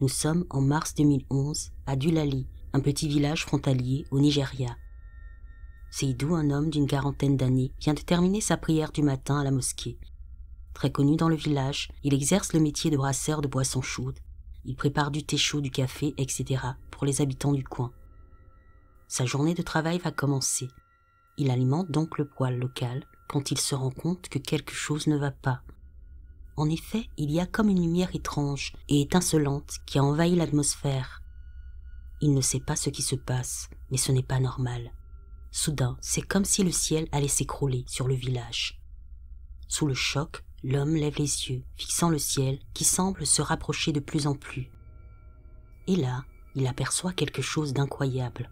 Nous sommes en mars 2011 à Dulali, un petit village frontalier au Nigeria. Seydou, un homme d'une quarantaine d'années, vient de terminer sa prière du matin à la mosquée. Très connu dans le village, il exerce le métier de brasseur de boissons chaudes. Il prépare du thé chaud, du café, etc. pour les habitants du coin. Sa journée de travail va commencer. Il alimente donc le poêle local quand il se rend compte que quelque chose ne va pas. En effet, il y a comme une lumière étrange et étincelante qui a envahi l'atmosphère. Il ne sait pas ce qui se passe, mais ce n'est pas normal. Soudain, c'est comme si le ciel allait s'écrouler sur le village. Sous le choc, l'homme lève les yeux, fixant le ciel qui semble se rapprocher de plus en plus. Et là, il aperçoit quelque chose d'incroyable.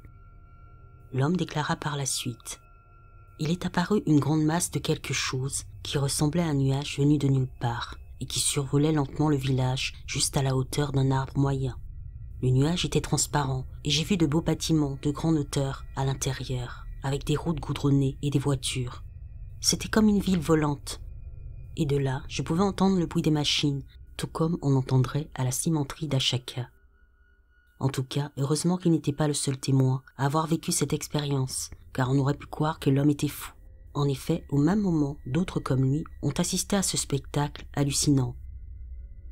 L'homme déclara par la suite. Il est apparu une grande masse de quelque chose qui ressemblait à un nuage venu de nulle part et qui survolait lentement le village juste à la hauteur d'un arbre moyen. Le nuage était transparent et j'ai vu de beaux bâtiments de grande hauteur à l'intérieur, avec des routes goudronnées et des voitures. C'était comme une ville volante. Et de là, je pouvais entendre le bruit des machines, tout comme on entendrait à la cimenterie d'Achaka. En tout cas, heureusement qu'il n'était pas le seul témoin à avoir vécu cette expérience, car on aurait pu croire que l'homme était fou. En effet, au même moment, d'autres comme lui ont assisté à ce spectacle hallucinant.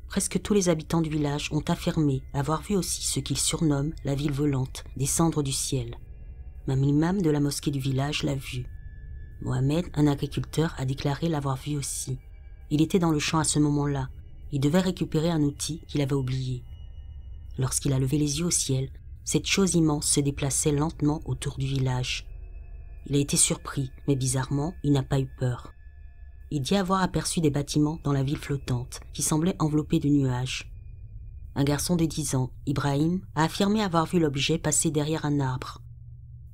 Presque tous les habitants du village ont affirmé avoir vu aussi ce qu'ils surnomment la ville volante descendre du ciel. Même l'imam de la mosquée du village l'a vu. Mohamed, un agriculteur, a déclaré l'avoir vu aussi. Il était dans le champ à ce moment-là. Il devait récupérer un outil qu'il avait oublié. Lorsqu'il a levé les yeux au ciel, cette chose immense se déplaçait lentement autour du village. Il a été surpris, mais bizarrement, il n'a pas eu peur. Il dit avoir aperçu des bâtiments dans la ville flottante, qui semblaient enveloppés de nuages. Un garçon de 10 ans, Ibrahim, a affirmé avoir vu l'objet passer derrière un arbre.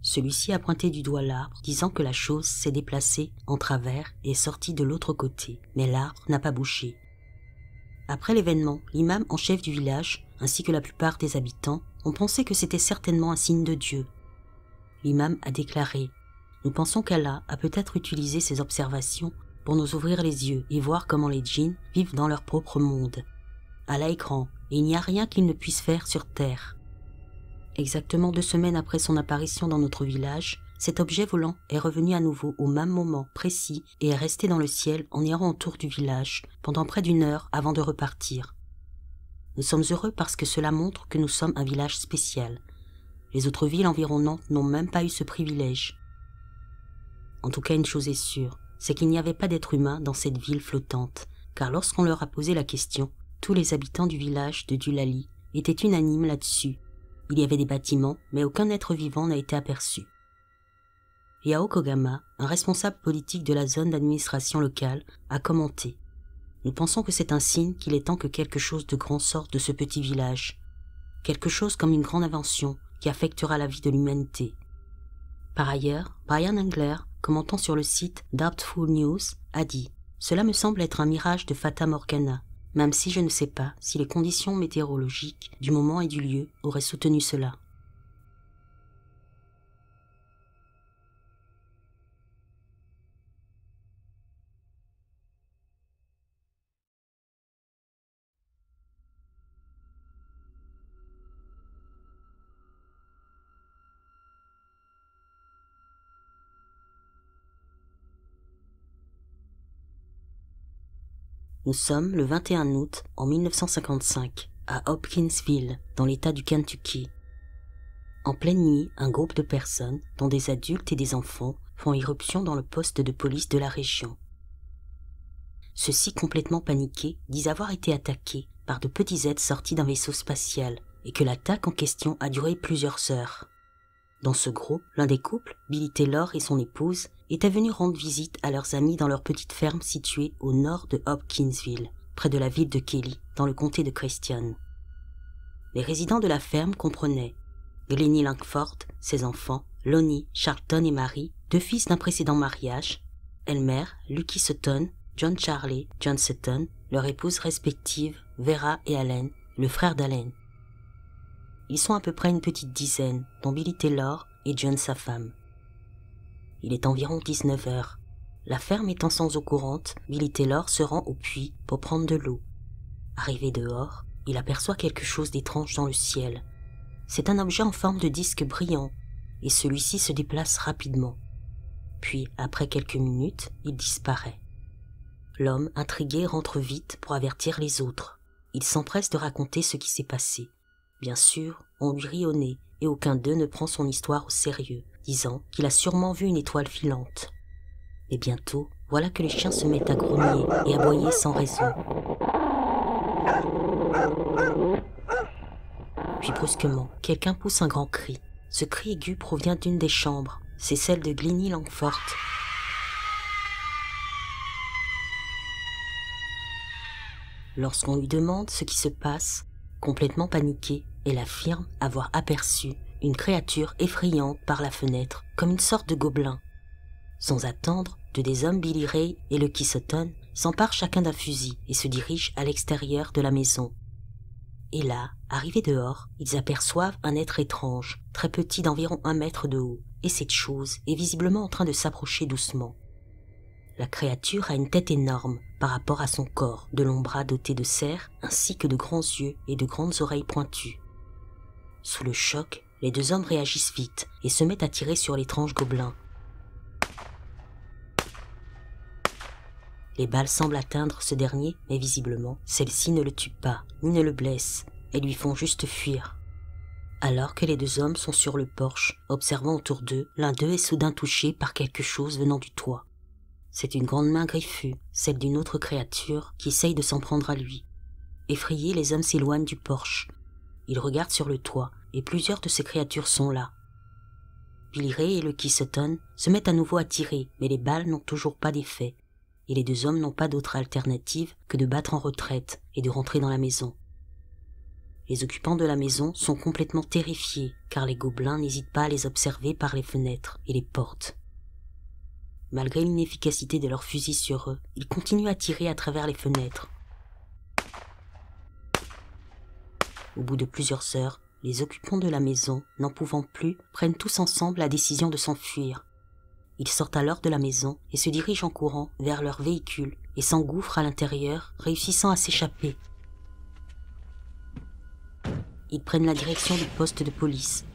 Celui-ci a pointé du doigt l'arbre, disant que la chose s'est déplacée en travers et est sortie de l'autre côté, mais l'arbre n'a pas bougé. Après l'événement, l'imam en chef du village, ainsi que la plupart des habitants, ont pensé que c'était certainement un signe de Dieu. L'imam a déclaré « Nous pensons qu'Allah a peut-être utilisé ces observations pour nous ouvrir les yeux et voir comment les djinns vivent dans leur propre monde. Allah est grand et il n'y a rien qu'il ne puisse faire sur terre. » Exactement 2 semaines après son apparition dans notre village, cet objet volant est revenu à nouveau au même moment précis et est resté dans le ciel en errant autour du village pendant près d'1 heure avant de repartir. Nous sommes heureux parce que cela montre que nous sommes un village spécial. Les autres villes environnantes n'ont même pas eu ce privilège. En tout cas, une chose est sûre, c'est qu'il n'y avait pas d'être humain dans cette ville flottante, car lorsqu'on leur a posé la question, tous les habitants du village de Dulali étaient unanimes là-dessus. Il y avait des bâtiments, mais aucun être vivant n'a été aperçu. Yao Kogama, un responsable politique de la zone d'administration locale, a commenté. Nous pensons que c'est un signe qu'il est temps que quelque chose de grand sorte de ce petit village. Quelque chose comme une grande invention qui affectera la vie de l'humanité. Par ailleurs, Brian Engler, commentant sur le site Doubtful News, a dit « Cela me semble être un mirage de Fata Morgana, même si je ne sais pas si les conditions météorologiques du moment et du lieu auraient soutenu cela. » Nous sommes le 21 août en 1955 à Hopkinsville, dans l'état du Kentucky. En pleine nuit, un groupe de personnes, dont des adultes et des enfants, font irruption dans le poste de police de la région. Ceux-ci, complètement paniqués, disent avoir été attaqués par de petits êtres sortis d'un vaisseau spatial et que l'attaque en question a duré plusieurs heures. Dans ce groupe, l'un des couples, Billy Taylor et son épouse, étaient venus rendre visite à leurs amis dans leur petite ferme située au nord de Hopkinsville, près de la ville de Kelly, dans le comté de Christian. Les résidents de la ferme comprenaient Glennie Langford, ses enfants, Lonnie, Charlton et Mary, 2 fils d'un précédent mariage, Elmer, Lucky Sutton, John Charlie, John Sutton, leurs épouses respectives, Vera et Allen, le frère d'Allen. Ils sont à peu près une petite dizaine, dont Billy Taylor et John sa femme. Il est environ 19 heures. La ferme étant sans eau courante, Billy Taylor se rend au puits pour prendre de l'eau. Arrivé dehors, il aperçoit quelque chose d'étrange dans le ciel. C'est un objet en forme de disque brillant, et celui-ci se déplace rapidement. Puis, après quelques minutes, il disparaît. L'homme, intrigué, rentre vite pour avertir les autres. Il s'empresse de raconter ce qui s'est passé. Bien sûr, on lui rit au nez, et aucun d'eux ne prend son histoire au sérieux, disant qu'il a sûrement vu une étoile filante. Et bientôt, voilà que les chiens se mettent à grogner et aboyer sans raison. Puis brusquement, quelqu'un pousse un grand cri. Ce cri aigu provient d'une des chambres. C'est celle de Glennie Langford. Lorsqu'on lui demande ce qui se passe, complètement paniquée, elle affirme avoir aperçu une créature effrayante par la fenêtre, comme une sorte de gobelin. Sans attendre, deux des hommes, Billy Ray et Lucky Sutton, s'emparent chacun d'un fusil et se dirigent à l'extérieur de la maison. Et là, arrivés dehors, ils aperçoivent un être étrange, très petit d'environ 1 mètre de haut, et cette chose est visiblement en train de s'approcher doucement. La créature a une tête énorme par rapport à son corps, de longs bras dotés de serres, ainsi que de grands yeux et de grandes oreilles pointues. Sous le choc, les deux hommes réagissent vite et se mettent à tirer sur l'étrange gobelin. Les balles semblent atteindre ce dernier, mais visiblement, celles-ci ne le tuent pas, ni ne le blessent, et lui font juste fuir. Alors que les deux hommes sont sur le porche, observant autour d'eux, l'un d'eux est soudain touché par quelque chose venant du toit. C'est une grande main griffue, celle d'une autre créature, qui essaye de s'en prendre à lui. Effrayés, les hommes s'éloignent du porche. Ils regardent sur le toit, et plusieurs de ces créatures sont là. Billy Ray et Lucky Sutton se mettent à nouveau à tirer, mais les balles n'ont toujours pas d'effet, et les deux hommes n'ont pas d'autre alternative que de battre en retraite et de rentrer dans la maison. Les occupants de la maison sont complètement terrifiés, car les gobelins n'hésitent pas à les observer par les fenêtres et les portes. Malgré l'inefficacité de leurs fusils sur eux, ils continuent à tirer à travers les fenêtres. Au bout de plusieurs heures, les occupants de la maison, n'en pouvant plus, prennent tous ensemble la décision de s'enfuir. Ils sortent alors de la maison et se dirigent en courant vers leur véhicule et s'engouffrent à l'intérieur, réussissant à s'échapper. Ils prennent la direction du poste de police.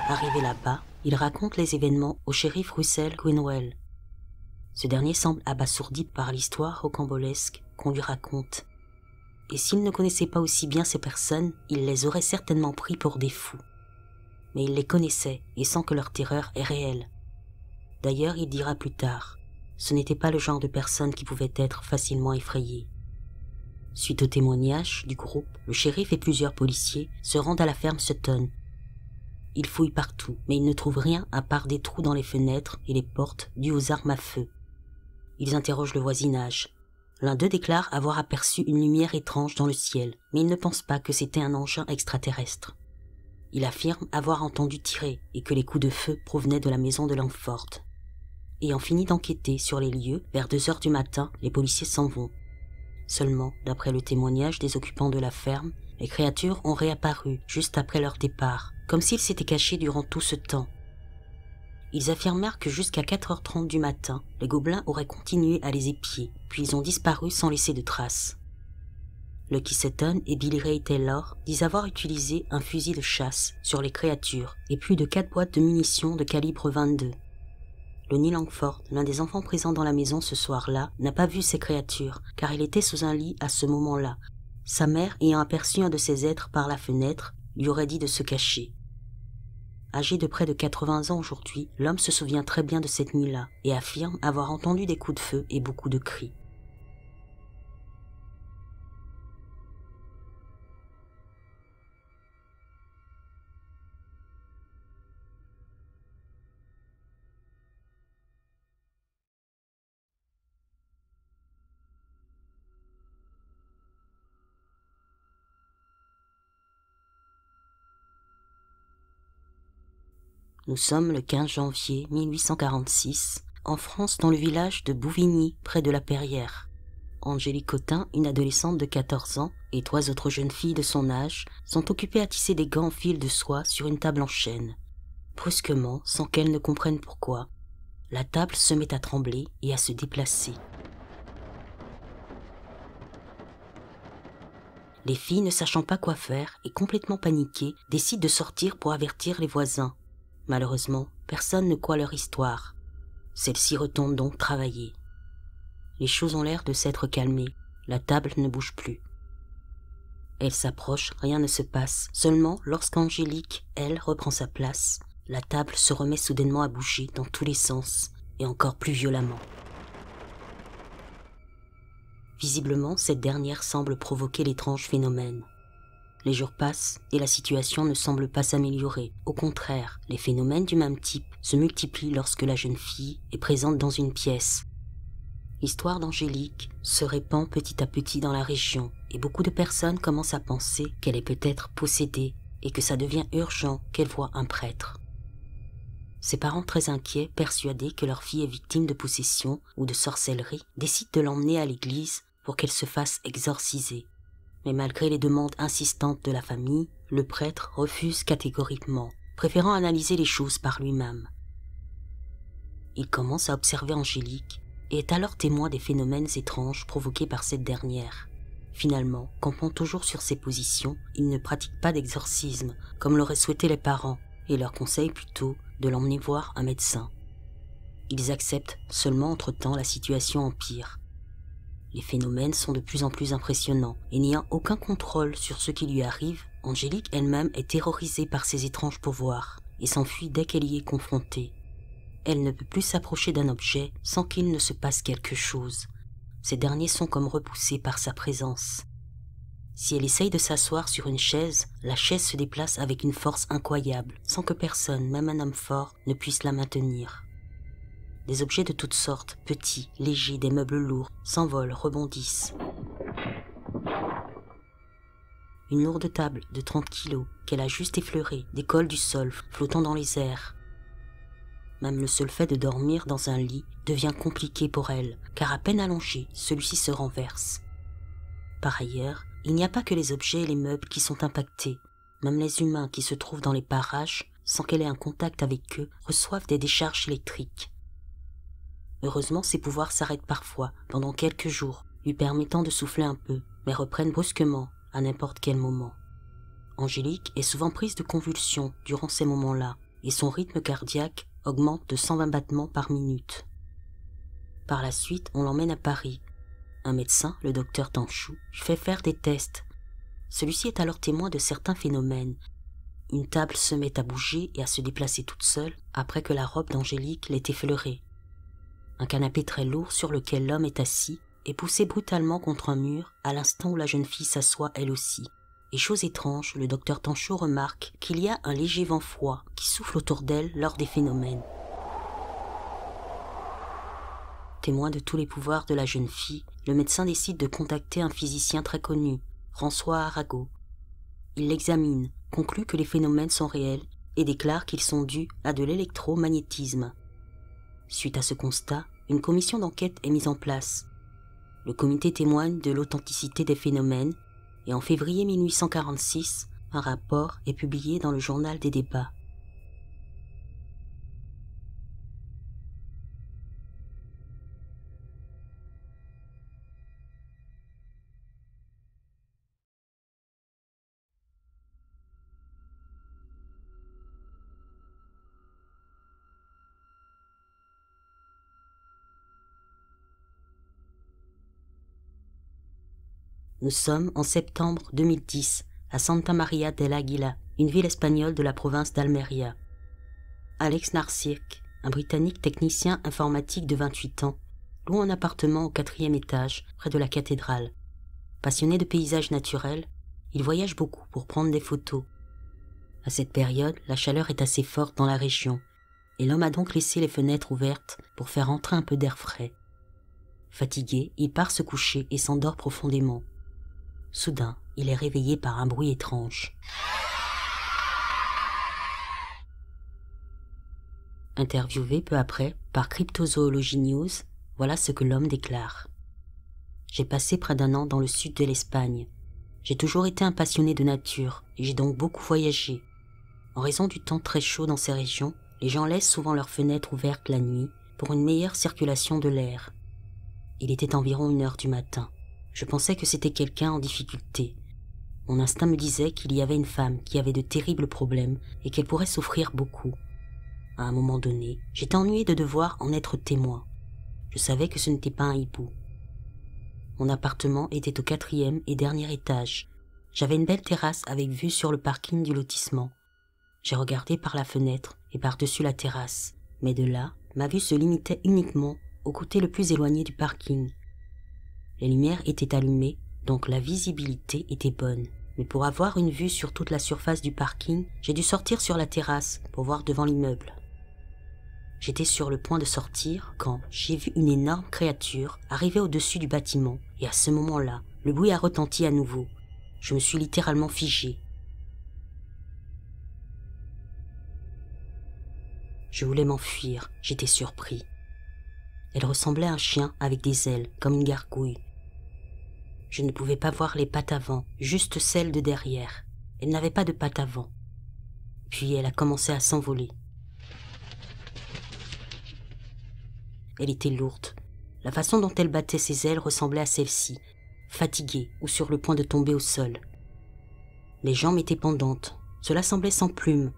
Arrivés là-bas, ils racontent les événements au shérif Russell Greenwell. Ce dernier semble abasourdi par l'histoire rocambolesque qu'on lui raconte. Et s'il ne connaissait pas aussi bien ces personnes, il les aurait certainement pris pour des fous. Mais il les connaissait et sent que leur terreur est réelle. D'ailleurs, il dira plus tard, ce n'était pas le genre de personne qui pouvait être facilement effrayée. Suite au témoignage du groupe, le shérif et plusieurs policiers se rendent à la ferme Sutton. Ils fouillent partout, mais ils ne trouvent rien à part des trous dans les fenêtres et les portes dus aux armes à feu. Ils interrogent le voisinage. L'un d'eux déclare avoir aperçu une lumière étrange dans le ciel, mais il ne pense pas que c'était un engin extraterrestre. Il affirme avoir entendu tirer et que les coups de feu provenaient de la maison de Langford. Ayant fini d'enquêter sur les lieux, vers 2 heures du matin, les policiers s'en vont. Seulement, d'après le témoignage des occupants de la ferme, les créatures ont réapparu juste après leur départ, comme s'ils s'étaient cachés durant tout ce temps. Ils affirmèrent que jusqu'à 4h30 du matin, les gobelins auraient continué à les épier, puis ils ont disparu sans laisser de traces. Lucky Sutton et Billy Ray Taylor disent avoir utilisé un fusil de chasse sur les créatures et plus de 4 boîtes de munitions de calibre 22. Lonnie Langford, l'un des enfants présents dans la maison ce soir-là, n'a pas vu ces créatures, car il était sous un lit à ce moment-là. Sa mère, ayant aperçu un de ces êtres par la fenêtre, lui aurait dit de se cacher. Âgé de près de 80 ans aujourd'hui, l'homme se souvient très bien de cette nuit-là et affirme avoir entendu des coups de feu et beaucoup de cris. Nous sommes le 15 janvier 1846, en France, dans le village de Bouvigny, près de la Perrière. Angélique Cottin, une adolescente de 14 ans, et 3 autres jeunes filles de son âge, sont occupées à tisser des gants en fil de soie sur une table en chêne. Brusquement, sans qu'elles ne comprennent pourquoi, la table se met à trembler et à se déplacer. Les filles, ne sachant pas quoi faire et complètement paniquées, décident de sortir pour avertir les voisins. Malheureusement, personne ne croit leur histoire. Celle-ci retourne donc travailler. Les choses ont l'air de s'être calmées. La table ne bouge plus. Elle s'approche, rien ne se passe. Seulement, lorsqu'Angélique, elle, reprend sa place, la table se remet soudainement à bouger dans tous les sens, et encore plus violemment. Visiblement, cette dernière semble provoquer l'étrange phénomène. Les jours passent et la situation ne semble pas s'améliorer. Au contraire, les phénomènes du même type se multiplient lorsque la jeune fille est présente dans une pièce. L'histoire d'Angélique se répand petit à petit dans la région et beaucoup de personnes commencent à penser qu'elle est peut-être possédée et que ça devient urgent qu'elle voie un prêtre. Ses parents, très inquiets, persuadés que leur fille est victime de possession ou de sorcellerie, décident de l'emmener à l'église pour qu'elle se fasse exorciser. Mais malgré les demandes insistantes de la famille, le prêtre refuse catégoriquement, préférant analyser les choses par lui-même. Il commence à observer Angélique et est alors témoin des phénomènes étranges provoqués par cette dernière. Finalement, campant toujours sur ses positions, il ne pratique pas d'exorcisme, comme l'auraient souhaité les parents, et leur conseille plutôt de l'emmener voir un médecin. Ils acceptent, seulement entre-temps la situation empire. Les phénomènes sont de plus en plus impressionnants, et n'ayant aucun contrôle sur ce qui lui arrive, Angélique elle-même est terrorisée par ces étranges pouvoirs, et s'enfuit dès qu'elle y est confrontée. Elle ne peut plus s'approcher d'un objet sans qu'il ne se passe quelque chose. Ces derniers sont comme repoussés par sa présence. Si elle essaye de s'asseoir sur une chaise, la chaise se déplace avec une force incroyable, sans que personne, même un homme fort, ne puisse la maintenir. Des objets de toutes sortes, petits, légers, des meubles lourds, s'envolent, rebondissent. Une lourde table de 30 kilos, qu'elle a juste effleurée, décolle du sol, flottant dans les airs. Même le seul fait de dormir dans un lit devient compliqué pour elle, car à peine allongée, celui-ci se renverse. Par ailleurs, il n'y a pas que les objets et les meubles qui sont impactés. Même les humains qui se trouvent dans les parages, sans qu'elle ait un contact avec eux, reçoivent des décharges électriques. Heureusement, ses pouvoirs s'arrêtent parfois, pendant quelques jours, lui permettant de souffler un peu, mais reprennent brusquement, à n'importe quel moment. Angélique est souvent prise de convulsions durant ces moments-là, et son rythme cardiaque augmente de 120 battements par minute. Par la suite, on l'emmène à Paris. Un médecin, le docteur Tanchou, lui fait faire des tests. Celui-ci est alors témoin de certains phénomènes. Une table se met à bouger et à se déplacer toute seule après que la robe d'Angélique l'ait effleurée. Un canapé très lourd sur lequel l'homme est assis est poussé brutalement contre un mur à l'instant où la jeune fille s'assoit elle aussi. Et chose étrange, le docteur Tanchou remarque qu'il y a un léger vent froid qui souffle autour d'elle lors des phénomènes. Témoin de tous les pouvoirs de la jeune fille, le médecin décide de contacter un physicien très connu, François Arago. Il l'examine, conclut que les phénomènes sont réels et déclare qu'ils sont dus à de l'électromagnétisme. Suite à ce constat, une commission d'enquête est mise en place. Le comité témoigne de l'authenticité des phénomènes et en février 1846, un rapport est publié dans le journal des débats. Nous sommes en septembre 2010 à Santa Maria del Águila, une ville espagnole de la province d'Almeria. Alex Narsirk, un Britannique technicien informatique de 28 ans, loue un appartement au 4e étage, près de la cathédrale. Passionné de paysages naturels, il voyage beaucoup pour prendre des photos. À cette période, la chaleur est assez forte dans la région, et l'homme a donc laissé les fenêtres ouvertes pour faire entrer un peu d'air frais. Fatigué, il part se coucher et s'endort profondément. Soudain, il est réveillé par un bruit étrange. Interviewé peu après par Cryptozoology News, voilà ce que l'homme déclare. J'ai passé près d'1 an dans le sud de l'Espagne. J'ai toujours été un passionné de nature et j'ai donc beaucoup voyagé. En raison du temps très chaud dans ces régions, les gens laissent souvent leurs fenêtres ouvertes la nuit pour une meilleure circulation de l'air. Il était environ 1 heure du matin. Je pensais que c'était quelqu'un en difficulté. Mon instinct me disait qu'il y avait une femme qui avait de terribles problèmes et qu'elle pourrait souffrir beaucoup. À un moment donné, j'étais ennuyé de devoir en être témoin. Je savais que ce n'était pas un hibou. Mon appartement était au 4e et dernier étage. J'avais une belle terrasse avec vue sur le parking du lotissement. J'ai regardé par la fenêtre et par-dessus la terrasse, mais de là, ma vue se limitait uniquement au côté le plus éloigné du parking. Les lumières étaient allumées, donc la visibilité était bonne. Mais pour avoir une vue sur toute la surface du parking, j'ai dû sortir sur la terrasse pour voir devant l'immeuble. J'étais sur le point de sortir quand j'ai vu une énorme créature arriver au-dessus du bâtiment. Et à ce moment-là, le bruit a retenti à nouveau. Je me suis littéralement figé. Je voulais m'enfuir, j'étais surpris. Elle ressemblait à un chien avec des ailes, comme une gargouille. Je ne pouvais pas voir les pattes avant, juste celles de derrière. Elle n'avait pas de pattes avant. Puis elle a commencé à s'envoler. Elle était lourde. La façon dont elle battait ses ailes ressemblait à celle-ci, fatiguée ou sur le point de tomber au sol. Les jambes étaient pendantes. Cela semblait sans plumes.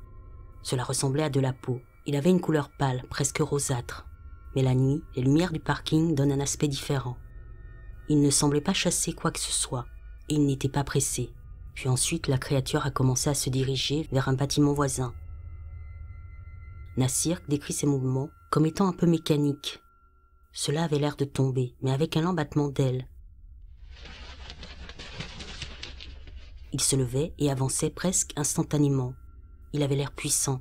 Cela ressemblait à de la peau. Il avait une couleur pâle, presque rosâtre. Mais la nuit, les lumières du parking donnent un aspect différent. Il ne semblait pas chasser quoi que ce soit, et il n'était pas pressé. Puis ensuite, la créature a commencé à se diriger vers un bâtiment voisin. Nassir décrit ses mouvements comme étant un peu mécaniques. Cela avait l'air de tomber, mais avec un lent battement d'ailes. Il se levait et avançait presque instantanément. Il avait l'air puissant.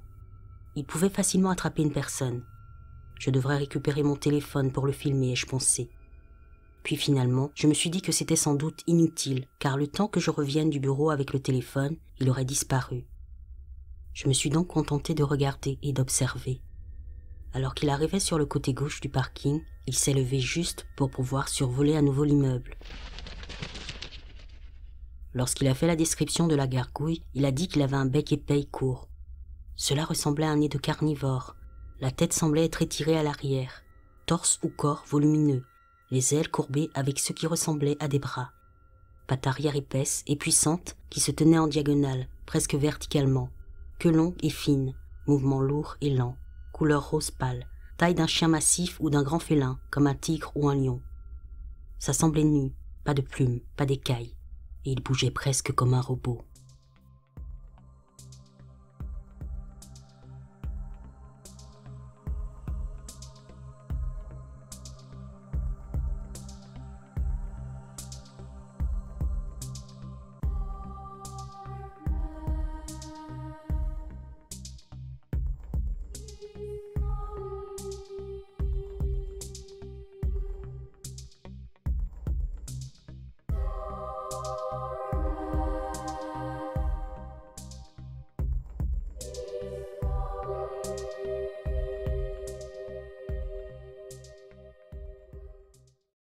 Il pouvait facilement attraper une personne. Je devrais récupérer mon téléphone pour le filmer, ai-je pensé. Puis finalement, je me suis dit que c'était sans doute inutile, car le temps que je revienne du bureau avec le téléphone, il aurait disparu. Je me suis donc contenté de regarder et d'observer. Alors qu'il arrivait sur le côté gauche du parking, il s'est levé juste pour pouvoir survoler à nouveau l'immeuble. Lorsqu'il a fait la description de la gargouille, il a dit qu'il avait un bec épais et court. Cela ressemblait à un nez de carnivore. La tête semblait être étirée à l'arrière, torse ou corps volumineux, les ailes courbées avec ce qui ressemblait à des bras. Pattes arrière épaisses et puissantes qui se tenaient en diagonale, presque verticalement. Queue longue et fine, mouvement lourd et lent, couleur rose pâle, taille d'un chien massif ou d'un grand félin, comme un tigre ou un lion. Ça semblait nu, pas de plumes, pas d'écailles, et il bougeait presque comme un robot.